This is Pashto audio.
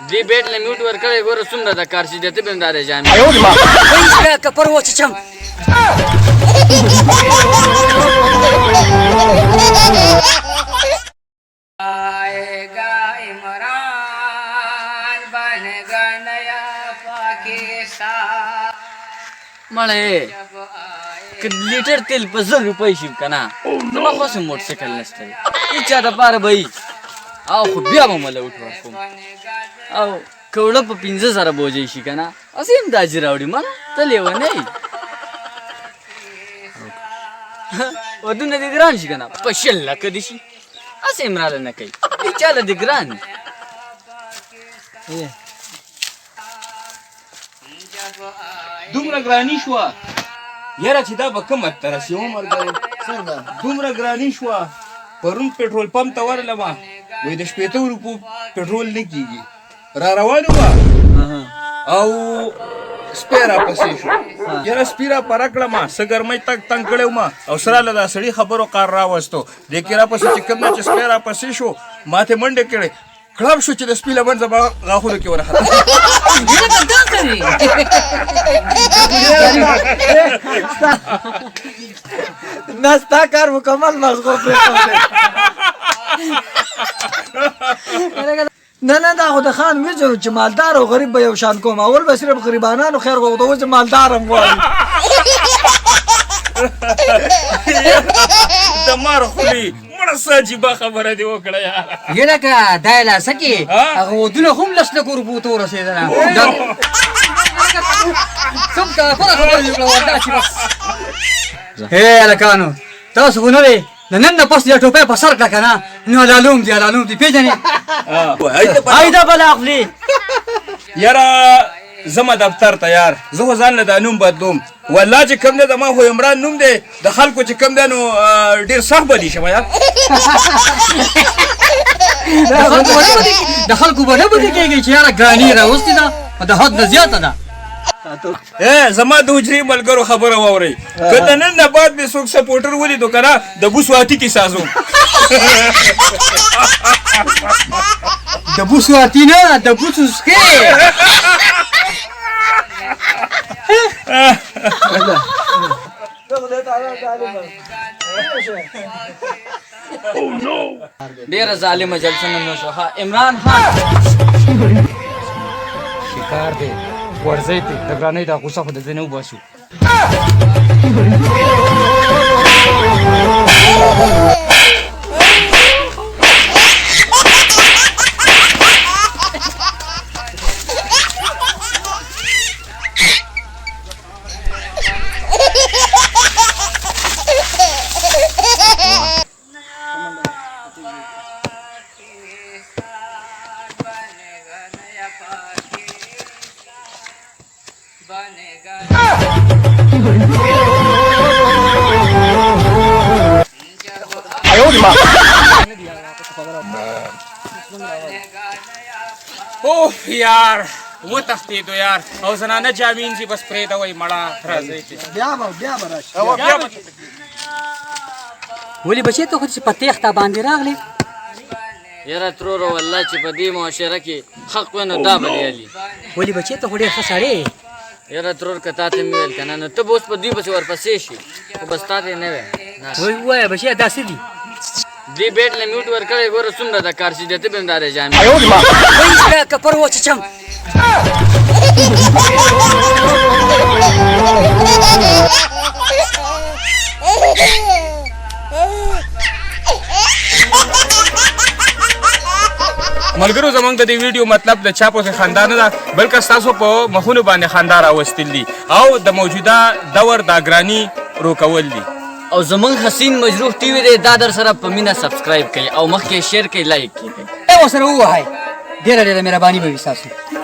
دی بیٹ له میوټ ور کړی ګوره څومره د کار چې دته بندارې جامې وایي که پر وچچم आएगा इमरान बनेगा नया पाकिस्तान مړې که لیټر تیل په 100 روپۍ شي که نه زما خو هسې موټرسایکل نشته دی هېچا دپاره به وي او خو بیا به مله وټور کوم او که وړه په 15,000 بوجۍ شي که نه هسې هم داجي راوړي مړه ته لیونی ودونه دې ګران شي که نه په 100 لکه دې شي هسې هم راله نه کوي هېچا له دې ګران دومره ګراني شوه یاره چې دا به کومه ته رسي ملګری دومره ګراني شوه پرون پټرول پمپ ته ورغلمه وایي د 80 روپو پټرول نه کېږي را روان وه او سپی راپسې شو یاره سپي راپره کړمه څه ګرمۍ تنګ کړی ومه او سره له دا سړي خبرو کار راوستو دې کې راپسې چې کوم نه چې سپی راپسې شو ما ته منډې کړې کړم شو چې د سپي لمن زما غاښونو کې ورخته نه ستا کار مکمل مغزو نه دا خو د خان ویجو چې مالدار او غریب به یو شان کوم اول به صرف غریبانانو خیر غوښتو اوس مالدار هم غواړي د مار خولي مړه څه عجیبه خبره دې وکړه یاره یې لکه دا یې لاسه کې هغه ودونه هم لس لکو روپو ته ورسېدله کوم ته خپله خبره دې وکړه وردا چې بس هې هلکانو تاسو خو نه وې د نن نه پس یې ټوپۍ په سر کړه که نه نو لالوم دي پېژنې هایده بله اخلي یاره زما دفتر ته یار زه خو ځان له دا نوم بدلوم والله چې کوم دی زما خو عمران نوم دی د خلکو چې کوم دی نو ډېر سخت بدي شم یار د خلکو به نه بدي کېږي چې یاره ګراني راوستې ده د حد نه زیاته ده زما د حجرې ملګرو خبره واورئ که د نن نه بعد مې څوک سپورټر ولیدو که نه د بوس واتي کې سازوم د بوس واتي نه د بوس وسکې ډېره ظالمه جلسه نن وشوه ها عمران خان شکار دی ورځئ ته د ګرانۍ دا غوسه خو د ځای نه وباسو اوه یار وتښتېدو یار او زنانه جامین چې بس پرېږدوئ مړه راځئ بیا به راشي ولې بچې ته خو چې په تېښته باندې راغلې یاره تروره والله چې په دې معاشره کې حق وی نو دا بریالي ولې بچې ته خو ډېر ښه سړی یاره ترور که تا ته مې ویل که نه نو ته به اوس په دوی پسې ورپسې شي خو بس تا ته یې نه وی ووایه بچې دا څه دي دی بیٹ له میوټ ور کړی ګوره څومره د کار چې دته بندارې جامې وایي که پر وچچم ملګرو زموږ د دې ویډیو مطلب د چا پسې خندا نه ده بلکې ستاسو په مخونو باندې خندا راوستل دي او د موجوده دور دا ګراني روکول دي او زمونږ حسین مجروح ټي وي دی دا در سره په مینه سبسکرایب کړئ او مخکې شیر کړئ لایک کړئ ورسره ووهئ ډېره مهرباني به وي ستاسو